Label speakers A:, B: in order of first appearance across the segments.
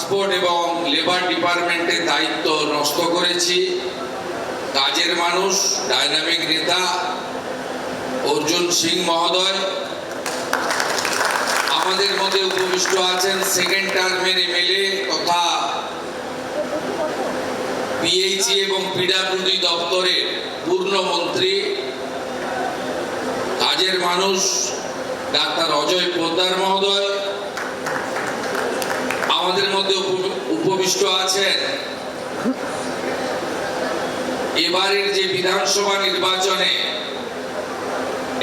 A: Transport এবং labour ডিপার্টমেন্টের দায়িত্ব নষ্ট করেছি। কাজের মানুষ, ডাইনামিক নেতা অর্জুন সিং মহোদয় আমাদের মধ্যে উপবিষ্ট আছেন। সেকেন্ড টার্মের এমএলএ তথা পিএইচই এবং পিডব্লিউডি দপ্তরের পূর্ণমন্ত্রী, কাজের মানুষ ডাক্তার অজয় পোদ্দার মহোদয় আমাদের মধ্যে উপবিষ্ট আছেন। এবারের যে বিধানসভা নির্বাচনে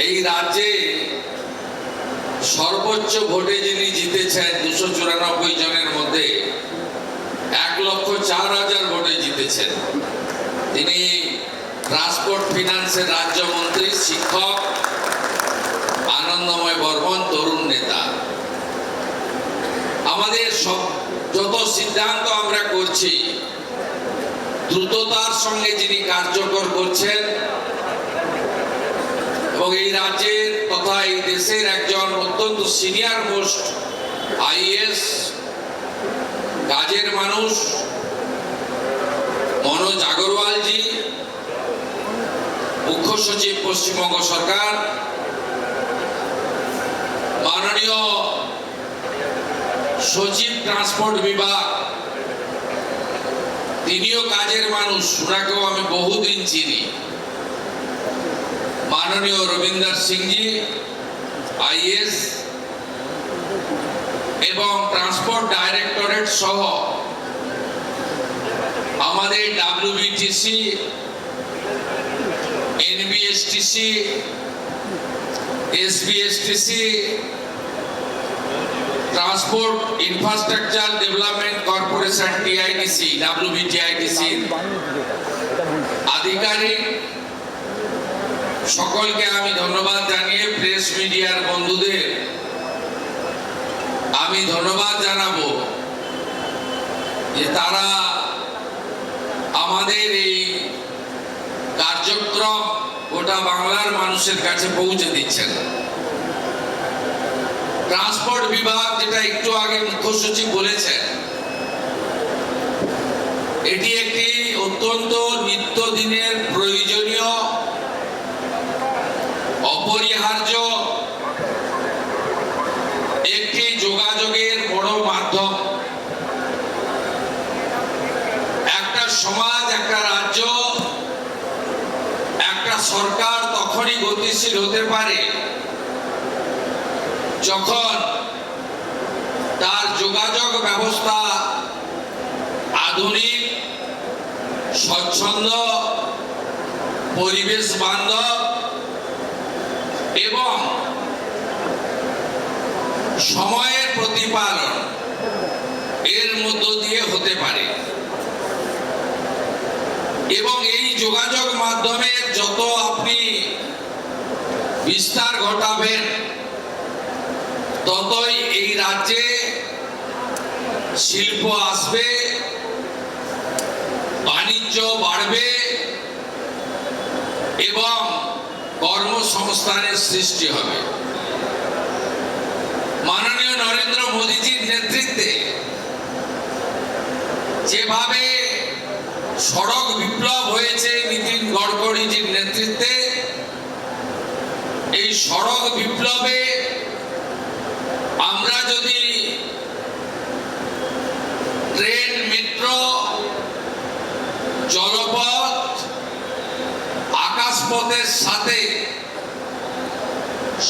A: এই রাজ্যে সর্বোচ্চ ভোটে যিনি জিতেছেন 294 জনের মধ্যে 1,04,000 ভোটে জিতেছেন, তিনি ট্রান্সপোর্ট ফিনান্সের রাজ্যমন্ত্রী, শিক্ষক আনন্দময় বর্মন, তরুণ নেতা। আমাদের যত সিদ্ধান্ত আমরা করছি দ্রুততার সঙ্গে যিনি কার্যকর করছেন এবং এই রাজ্যের তথা এই দেশের একজন অত্যন্ত সিনিয়র মোস্ট আইএএস কাজের মানুষ মনোজ আগরওয়ালজি, মুখ্য সচিব পশ্চিমবঙ্গ সরকার, মাননীয় সচিব ট্রান্সপোর্ট বিভাগ, তিনিও কাজের মানুষ, ওনাকেও আমি বহুদিন চিনি, মাননীয় রবীন্দ্র সিংজি আইএস এবং ট্রান্সপোর্ট ডাইরেক্টরেট সহ আমাদের WBTC, NBSTC, SBSTC, transport infrastructure development corporation TIDC, ডাব্লিউবিটিআইডিসি আধিকারিক সকলকে আমি ধন্যবাদ জানিয়ে প্রেস মিডিয়ার বন্ধুদের আমি ধন্যবাদ জানাবো যে তারা আমাদের এই কার্যক্রম গোটা বাংলার মানুষের কাছে পৌঁছে দিচ্ছেন। ট্রান্সপোর্ট বিভাগ, যেটা একটু আগে মুখ্য সচিব বলেছেন, এটি একটি অত্যন্ত নিত্যদিনের প্রয়োজনীয় অপরিহার্য একটি যোগাযোগের বড় মাধ্যম। একটা সমাজ, একটা রাজ্য, একটা সরকার তখনই গতিশীল হতে পারে যখন তার যোগাযোগ ব্যবস্থা আধুনিক, স্বচ্ছন্দ, পরিবেশ বান্ধব এবং সময়ের প্রতিপালন এর মধ্য দিয়ে হতে পারে। এবং এই যোগাযোগ মাধ্যমের যত আপনি বিস্তার ঘটাবেন ততই এই রাজ্যে শিল্প আসবে, বাণিজ্য বাড়বে এবং কর্মসংস্থানের সৃষ্টি হবে। মাননীয় নরেন্দ্র মোদীজির নেতৃত্বে যেভাবে সড়ক বিপ্লব হয়েছে, নীতিন গডকরিজির নেতৃত্বে, এই সড়ক বিপ্লবে আমরা যদি ট্রেন, মেট্রো, জলপথ, আকাশপথের সাথে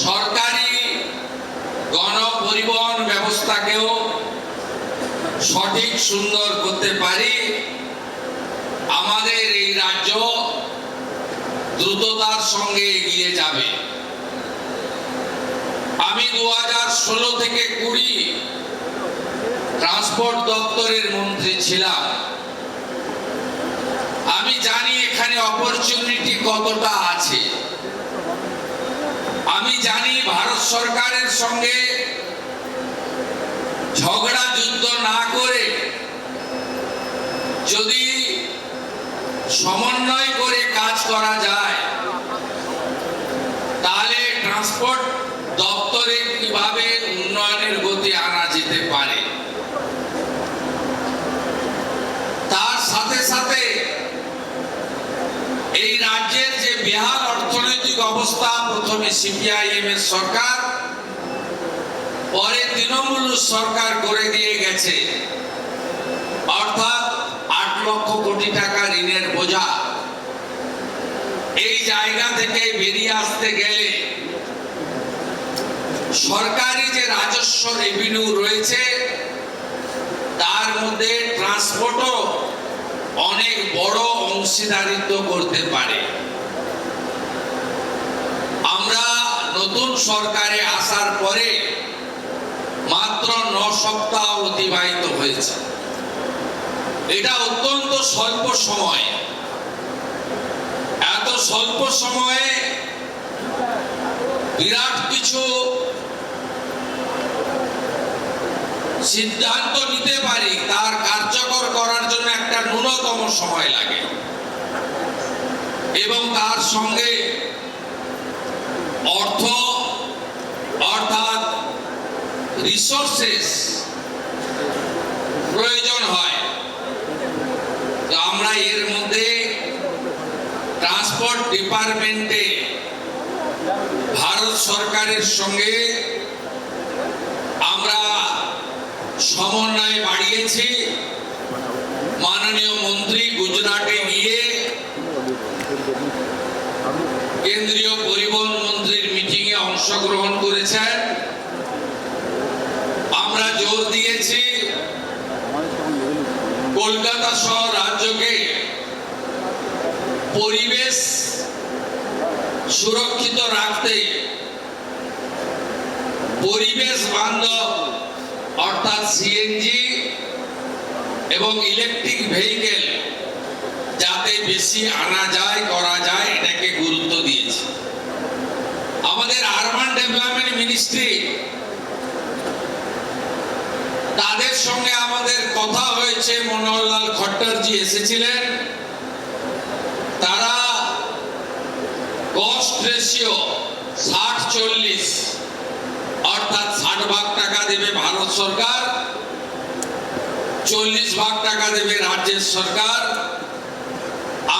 A: সরকারি গণপরিবহন ব্যবস্থাকেও সঠিক সুন্দর করতে পারি, আমাদের এই রাজ্য দ্রুততার সঙ্গে এগিয়ে যাবে। আমি 2016 থেকে 20 ট্রান্সপোর্ট দপ্তরের মন্ত্রী ছিলাম। আমি জানি এখানে অপরচুনিটি কতটা আছে। আমি জানি ভারত সরকারের সঙ্গে ঝগড়া যুদ্ধ না করে যদি সমন্বয় করে কাজ করা যায় তাহলে ট্রান্সপোর্ট দপ্তরে কিভাবে উন্নয়নের গতি আনা যেতে পারে। বেহাল অর্থনৈতিক অবস্থা প্রথমে সিপিআইএম এর সরকার, পরে তৃণমূল সরকার করে দিয়ে গেছে, অর্থাৎ 8 লক্ষ কোটি টাকা ঋণের বোঝা। এই জায়গা থেকে বেরিয়ে আসতে গেলে সরকারি যে রাজস্ব রেভিনিউ রয়েছে তার মধ্যে ট্রান্সপোর্টও অনেক বড় অংশীদারিত্ব করতে পারে। আমরা নতুন সরকারে আসার পরে মাত্র 9 সপ্তাহ অতিবাহিত হয়েছে। এটা অত্যন্ত স্বল্প সময়। এত স্বল্প সময়ে বিরাট কিছু সিদ্ধান্ত নিতে পারি, তার কার্যকর করার জন্য একটা ন্যূনতম সময় লাগে এবং তার সঙ্গে অর্থ অর্থাৎ রিসোর্সেস প্রয়োজন হয়। তো আমরা এর মধ্যে ট্রান্সপোর্ট ডিপার্টমেন্টে ভারত সরকারের সঙ্গে আমরা সমন্বয় বাড়িয়েছি। মাননীয় মন্ত্রী গুজরাটে গিয়ে কেন্দ্রীয় পরিবহন মন্ত্রীর মিটিং এ অংশগ্রহণ করেছেন। আমরা জোর দিয়েছি কলকাতা সহ রাজ্যকে পরিবেশ সুরক্ষিত রাখতে পরিবেশ বান্ধব অর্থাৎ সিএনজি এবং ইলেকট্রিক ভেহিকেল যাতে বেশি আনা যায় করা যায় এটাকে গুরুত্ব দিয়েছে। আমাদের আরবান ডেভেলপমেন্ট মিনিস্ট্রি তাদের সঙ্গে আমাদের কথা হয়েছে, মনোহরলাল খট্টরজি এসেছিলেন। তারা কস্ট রেশিও 60-40 অর্থাৎ 60 ভাগ টাকা দেবে ভারত সরকার, 40 ভাগ টাকা দেবে রাজ্যের সরকার।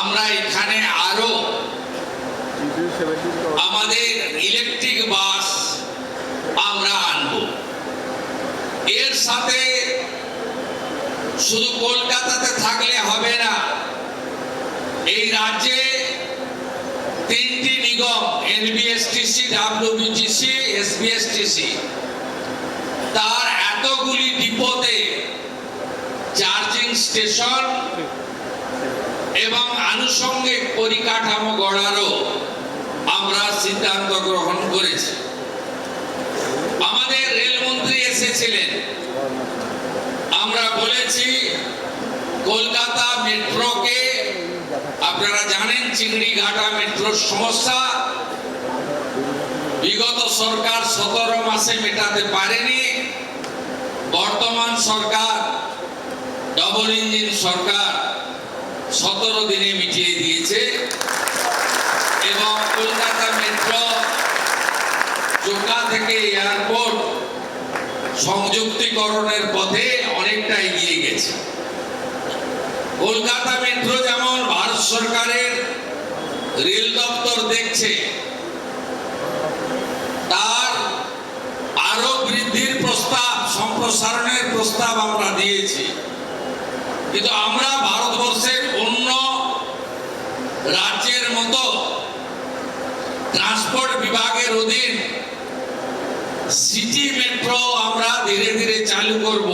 A: আমরা এখানে আরো আমাদের ইলেকট্রিক বাস আমরা আনব। এর সাথে শুধু কলকাতাতে থাকলে হবে না, এই রাজ্যে 3টি নিগম এনবিএসটিসি, ডাব্লিউবিটিসি, এসবিএসটিসি তার এতগুলি ডিপোতে চার্জিং স্টেশন এবং আনুষঙ্গিক পরিকাঠামো গড়ারও আমরা সিদ্ধান্ত গ্রহণ করেছি। আমাদের রেলমন্ত্রী এসেছিলেন। আমরা বলেছি কলকাতা মেট্রোকে, আপনারা জানেন চিংড়িঘাটা মেট্রোর সমস্যা বিগত সরকার 17 মাসে মেটাতে পারেনি। বর্তমান সরকার, ডবল ইঞ্জিন সরকার 17 দিনে মিটিয়ে দিয়েছে এবং কলকাতা মেট্রো চোকা থেকে এয়ারপোর্ট সংযুক্তিকরণের পথে অনেকটা এগিয়ে গেছে। কলকাতা মেট্রো যেমন ভারত সরকারের রেল দপ্তর দেখছে, তার আরো বৃদ্ধির প্রস্তাব, সম্প্রসারণের প্রস্তাব আমরা দিয়েছি। কিন্তু আমরা ভারতবর্ষের অন্য রাজ্যের মতো ট্রান্সপোর্ট বিভাগের অধীন সিটি মেট্রো আমরা ধীরে ধীরে চালু করব।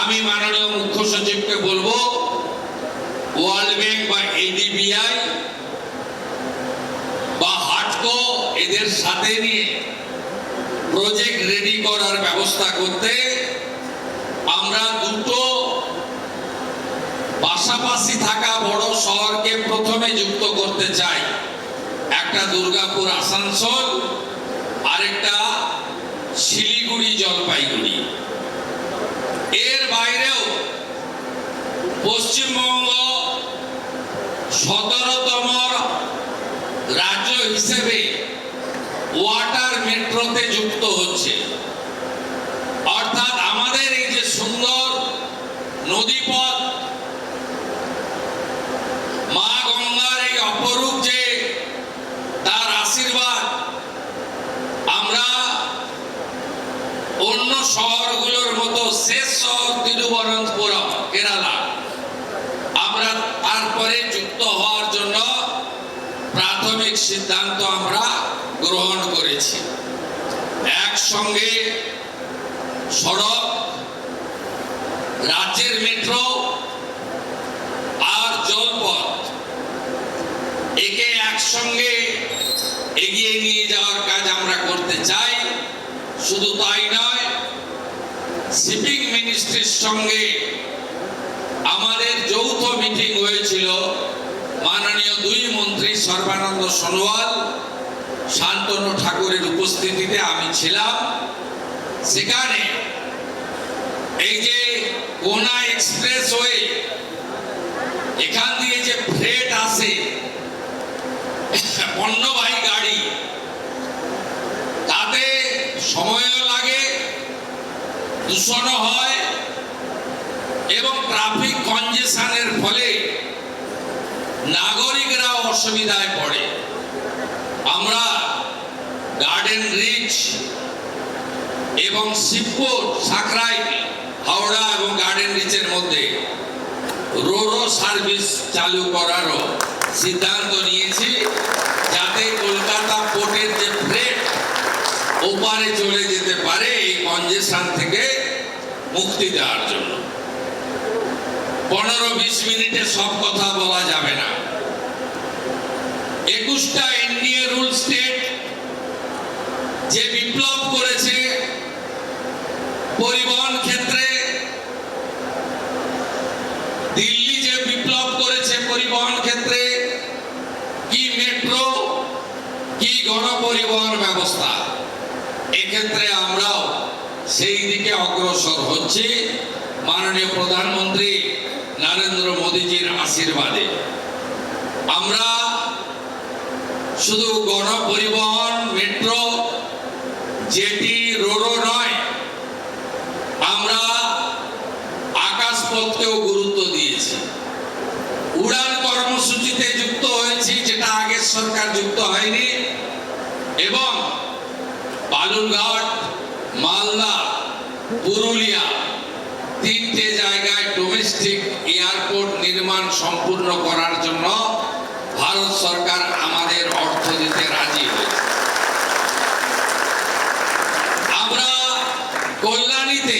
A: আমি মাননীয় মুখ্য সচিবকে বলবো ওয়ার্ল্ড ব্যাংক বা এডিবিআই বা হাটকো এদের সাথে নিয়ে প্রজেক্ট রেডি করার ব্যবস্থা করতে। আমরা দুটো পাশাপাশি থাকা বড় শহরকে প্রথমে যুক্ত করতে চাই, একটা দুর্গাপুর আসানসোল, আরেকটা শিলিগুড়ি জলপাইগুড়ি। এর বাইরেও পশ্চিমবঙ্গ 17তম রাজ্য হিসেবে ওয়াটার মেট্রোতে যুক্ত হচ্ছে। অর্থাৎ আমাদের এই যে সুন্দর নদীপথ, মা গঙ্গার এই অপরূপ যে বাংলাদেশ ও তিরুবনন্তপুরম কেরালা আমরা তারপরে যুক্ত হওয়ার জন্য প্রাথমিক সিদ্ধান্ত আমরা গ্রহণ করেছি। একসঙ্গে সড়ক, রাজ্যের মেট্রো আর জলপথ একে একসঙ্গে এগিয়ে নিয়ে যাওয়ার কাজ আমরা করতে চাই। শুধু তাই নয়, শিপিং মিনিস্ট্রির সঙ্গে আমাদের যৌথ মিটিং হয়েছিল। মাননীয় দুই মন্ত্রী সর্বানন্দ সোনোয়াল, শান্তনু ঠাকুরের উপস্থিতিতে আমি ছিলাম। সেখানে এই যে কোনা এক্সপ্রেসওয়ে, এখান দিয়ে যে ফ্রেট আসে, পণ্যবাহী গাড়ি, তাতে সময়ও লাগে, দূষণও হয় এবং ট্রাফিক কনজেশনের ফলে নাগরিকরা অসুবিধায় পড়ে। আমরা গার্ডেন রিচ এবং শিবপুর, সাকরাই, হাওড়া এবং গার্ডেন রিচের মধ্যে রোরো সার্ভিস চালু করারও সিদ্ধান্ত নিয়েছি, যাতে কলকাতা পোর্টের যে ফ্রেট ওপারে চলে যেতে পারে এই কনজেশন থেকে মুক্তি দেওয়ার জন্য। 15-20 মিনিটে সব কথা বলা যাবে না। 21টা এনডিএ রুল স্টেট যে বিপ্লব করেছে পরিবহন ক্ষেত্রে, দিল্লি যে বিপ্লব করেছে পরিবহন ক্ষেত্রে, কি মেট্রো কি গণপরিবহন ব্যবস্থা, এক্ষেত্রে আমরাও সেই দিকে অগ্রসর হচ্ছি মাননীয় প্রধানমন্ত্রী নরেন্দ্র মোদীজির আশীর্বাদে। আমরা শুধু গণপরিবহন, মেট্রো, জেটি, রোরো নয়, আমরা আকাশপথকেও গুরুত্ব দিয়েছি। উড়ান কর্মসূচিতে যুক্ত হয়েছি, যেটা আগের সরকার যুক্ত হয়নি, এবং বালুরঘাট, মালদা, পুরুলিয়া 3টে জায়গায় ডোমেস্টিক এয়ারপোর্ট নির্মাণ সম্পূর্ণ করার জন্য ভারত সরকার আমাদের অর্থ দিতে রাজি হয়েছে। আমরা কল্যাণীতে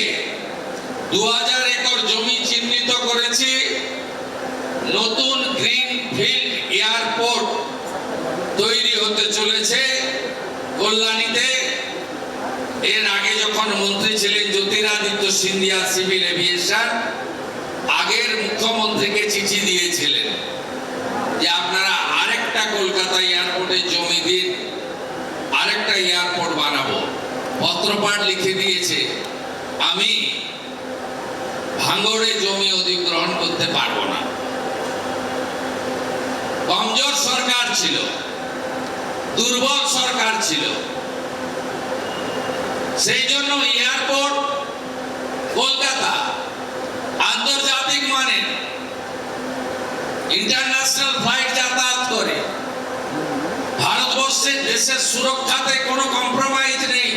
A: 2000 একর জমি চিহ্নিত করেছি। নতুন গ্রিন ফিল্ড এয়ারপোর্ট তৈরি হতে চলেছে কল্যাণীতে। এর আগে যখন মন্ত্রী ছিলেন জ্যোতিরাদিত্য সিন্ধিয়া, সিভিল এভিয়েশন, আগের মুখ্যমন্ত্রীকে চিঠি দিয়েছিলেন যে আপনারা আরেকটা কলকাতা এয়ারপোর্টে জমি দিন, আরেকটা এয়ারপোর্ট বানাবো। পত্রপাঠ লিখে দিয়েছে, আমি ভাঙড়ে জমি অধিগ্রহণ করতে পারবো না। কমজোর সরকার ছিল, দুর্বল সরকার ছিল, সেই জন্য এয়ারপোর্ট কলকাতা আন্তর্জাতিক মানের ইন্টারন্যাশনাল ফ্লাইট যাতায়াত করে। ভারতবর্ষের দেশের সুরক্ষাতে কোনো কম্প্রোমাইজ নেই।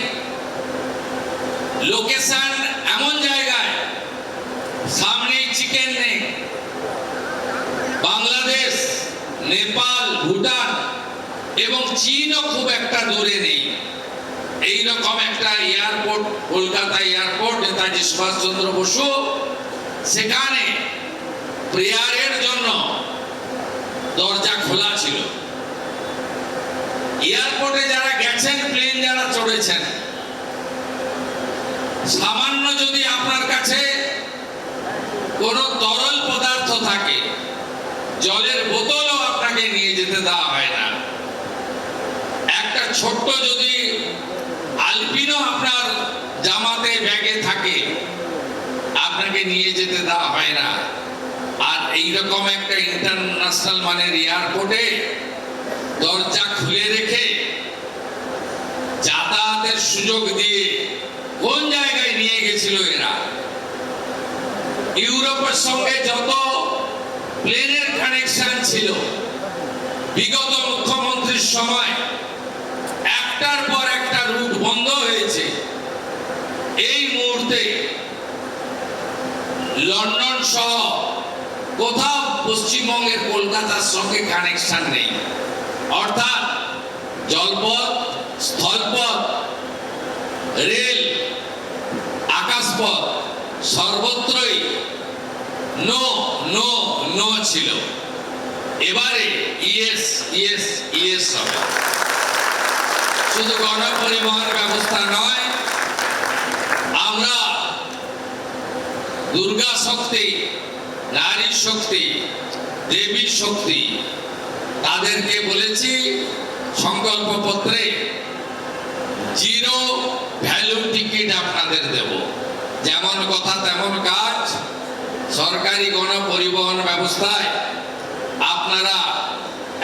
A: লোকেশন এমন জায়গায়, সামনেই চিকেন নেক, বাংলাদেশ, নেপাল, ভুটান এবং চীনও খুব একটা দূরে নেই। এইরকম একটা এয়ারপোর্ট, কলকাতা এয়ারপোর্ট, নেতাজি সুভাষচন্দ্র বসু, সেখানে প্রেয়ারের জন্য দরজা খোলা ছিল। এয়ারপোর্টে যারা গেছেন, প্লেন যারা চড়েছেন, সামান্য যদি আপনার কাছে কোনো তরল পদার্থ থাকে, জলের বোতলও আপনাকে নিয়ে যেতে দেওয়া হয় না। একটা ছোট্ট যদি আলপিনো আপনার জামাতে, ব্যাগে থাকে, আপনাকে নিয়ে যেতে দেওয়া হয় না। আর এইরকম একটা ইন্টারন্যাশনাল মানের এয়ারপোর্টে দরজা খুলে রেখে যাতায়াতের সুযোগ দিয়ে কোন জায়গায় নিয়ে গেছিল এরা? ইউরোপের সঙ্গে যত প্লেনের কানেকশন ছিল বিগত মুখ্যমন্ত্রীর সময়, একটার পর একটা রুট বন্ধ হয়েছে। এই মুহূর্তে লন্ডন সহ কোথাও পশ্চিমবঙ্গের কলকাতার সঙ্গে কানেকশন নেই। অর্থাৎ জলপথ, স্থলপথ, রেল, আকাশপথ সর্বত্রই নো নো নো ছিল। এবারে ইয়েস ইয়েস ইয়েস হবে। শুধু গণপরিবহন ব্যবস্থা নয়, আমরা দুর্গা শক্তি, নারী শক্তি, দেবী শক্তি তাদেরকে বলেছি সংকল্পপত্রে জিরো ভ্যালু টিকিট আপনাদের দেব। যেমন কথা তেমন কাজ। সরকারি গণপরিবহন ব্যবস্থায় আপনারা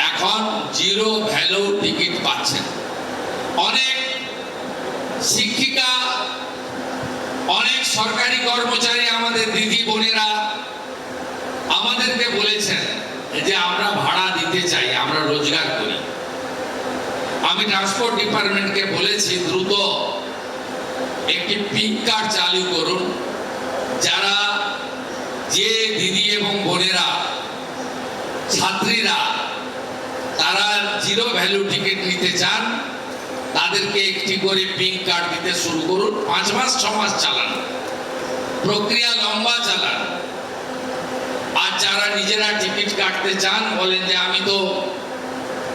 A: এখন জিরো ভ্যালু টিকিট পাচ্ছেন। অনেক শিক্ষিকা, অনেক সরকারি কর্মচারী, আমাদের দিদি বোনেরা আমাদেরকে বলেছেন যে আমরা ভাড়া দিতে চাই, আমরা রোজগার করি। আমি ট্রান্সপোর্ট ডিপার্টমেন্টকে বলেছি দ্রুত একটি পিঙ্ক কার্ড চালু করুন। যারা যে দিদি এবং বোনেরা, ছাত্রীরা তারা জিরো ভ্যালু টিকিট নিতে চান, তাদেরকে একটি করে পিঙ্ক কার্ড দিতে শুরু করুন। 5 মাস 6 মাস চালান, প্রক্রিয়া লম্বা চালান। আর যারা নিজেরা টিকিট কাটতে চান, বলেন যে আমি তো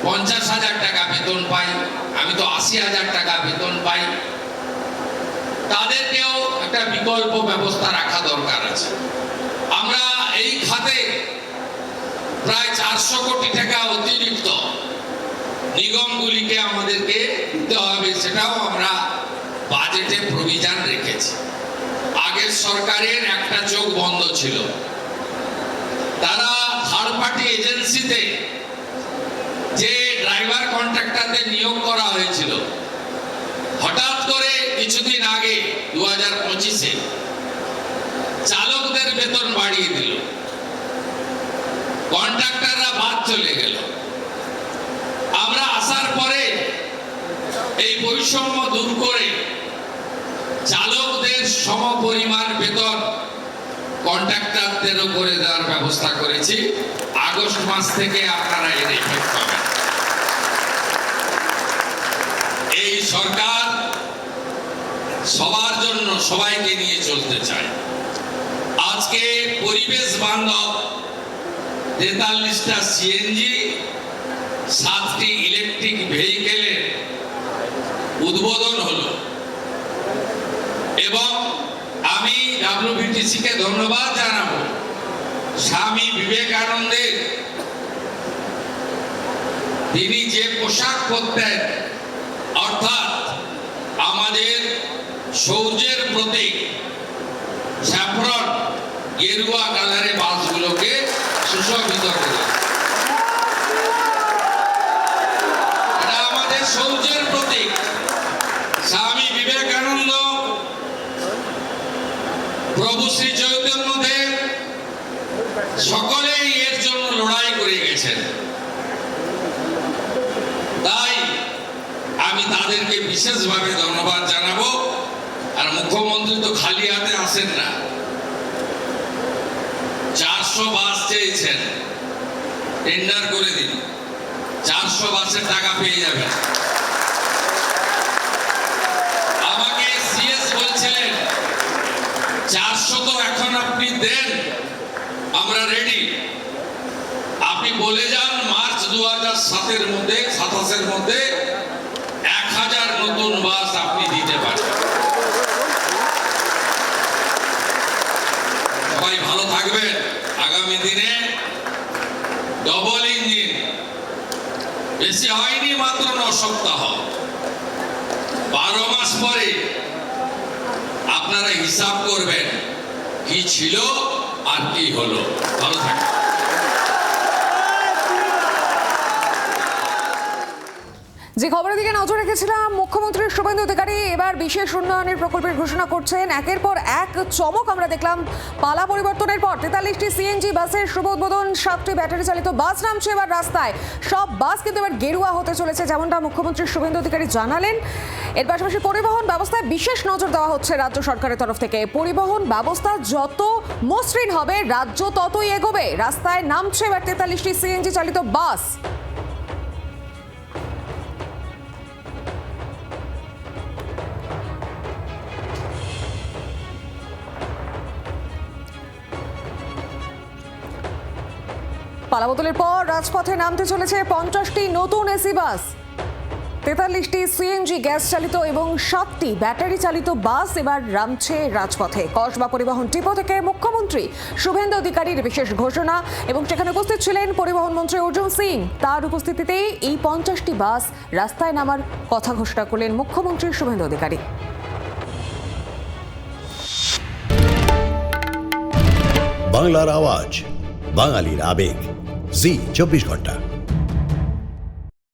A: 50,000 টাকা বেতন পাই, আমি তো 80,000 টাকা বেতন পাই, তাদেরকেও একটা বিকল্প ব্যবস্থা রাখা দরকার আছে। আমরা এই খাতে প্রায় 400 কোটি টাকা অতিরিক্ত নিগমগুলিকে আমাদেরকে দিতে হবে, সেটাও আমরা বাজেটে প্রভিশন রেখেছি। আগের সরকারের একটা চোখ বন্ধ ছিল। তারা থার্ড পার্টি এজেন্সিতে যে ড্রাইভার কন্ট্রাক্টরদের নিয়োগ করা হয়েছিল, হঠাৎ করে কিছুদিন আগে 2025-এ চালকদের বেতন বাড়িয়ে দিল, কন্ট্রাক্টররা বাদ চলে গেল। আমরা আসার পরে এই বৈষম্য দূর করে চালকদের সমপরিমাণ বেতন কন্ট্রাক্টরদেরও করে দেওয়ার ব্যবস্থা করেছি। আগস্ট মাস থেকে আপনারা এর এফেক্ট পাবেন। এই সরকার সবার জন্য, সবাইকে নিয়ে চলতে চায়। আজকে পরিবেশ বান্ধব 43টা সিএনজি, 7টি ইলেকট্রিক ভেহিকেলের উদ্বোধন হলো এবং আমি WBTC কে ধন্যবাদ জানাবো। স্বামী বিবেকানন্দের তিনি যে পোশাক পরতেন, অর্থাৎ আমাদের সৌর্যের প্রতীক স্যাফরন গেরুয়া কালারে বাসগুলোকে সুশোভিত করে, এটা আমাদের সৌর্যের প্রতীক। স্বামী বিবেকানন্দ, প্রভু শ্রী চৈতন্যদেব সকলেই এর জন্য লড়াই করে গেছেন। তাই আমি তাদেরকে বিশেষভাবে ধন্যবাদ জানাবো। আর মুখ্যমন্ত্রী তো খালি হাতে আসেন না, 400 বাস চেয়েছেন, টেন্ডার করে দিন, 400 বাসের টাকা পেয়ে যাবেন। আমাকে সিএস বলছিলেন 400 তো এখন আপনি দেন, আমরা রেডি। আপনি বলে যান মার্চ 2027-এর মধ্যে, 27-এর মধ্যে 1000 নতুন বাস আপনি দিতে পারেন। সবাই ভালো থাকবেন। আগামী দিনে ডবল ইঞ্জিন, বেশি হয়নি, মাত্র 9 সপ্তাহ, 12 মাস পরে আপনারা হিসাব করবেন কি ছিল আর কি হলো। ভালো থাকবেন।
B: যে খবরের দিকে নজর রেখেছিলাম, মুখ্যমন্ত্রী শুভেন্দু অধিকারী এবার বিশেষ উন্নয়নের প্রকল্পের ঘোষণা করছেন। একের পর এক চমক আমরা দেখলাম। পালা পরিবর্তনের পর 43টি সিএনজি বাসের শুভ উদ্বোধন, 7টি ব্যাটারি চালিত বাস নামছে এবার রাস্তায়। সব বাস কিন্তু এবার গেরুয়া হতে চলেছে, যেমনটা মুখ্যমন্ত্রী শুভেন্দু অধিকারী জানালেন। এর পাশাপাশি পরিবহন ব্যবস্থায় বিশেষ নজর দেওয়া হচ্ছে রাজ্য সরকারের তরফ থেকে। পরিবহন ব্যবস্থা যত মসৃণ হবে, রাজ্য ততই এগোবে। রাস্তায় নামছে এবার 43টি সিএনজি চালিত বাস। পালাবদলের পর রাজপথে নামতে চলেছে 50টি নতুন এসি বাস, 43টি সিএনজি গ্যাস চালিত এবং 7টি ব্যাটারি চালিত বাস এবার নামছে রাজপথে। কসবা পরিবহন ডিপো থেকে মুখ্যমন্ত্রী শুভেন্দু অধিকারীর বিশেষ ঘোষণা, এবং সেখানে উপস্থিত ছিলেন পরিবহন মন্ত্রী অর্জুন সিং। তার উপস্থিতিতেই এই 50টি বাস রাস্তায় নামার কথা ঘোষণা করলেন মুখ্যমন্ত্রী শুভেন্দু অধিকারী।
C: বাংলার আওয়াজ, বাঙালির আবেগ, জি 24 ঘন্টা।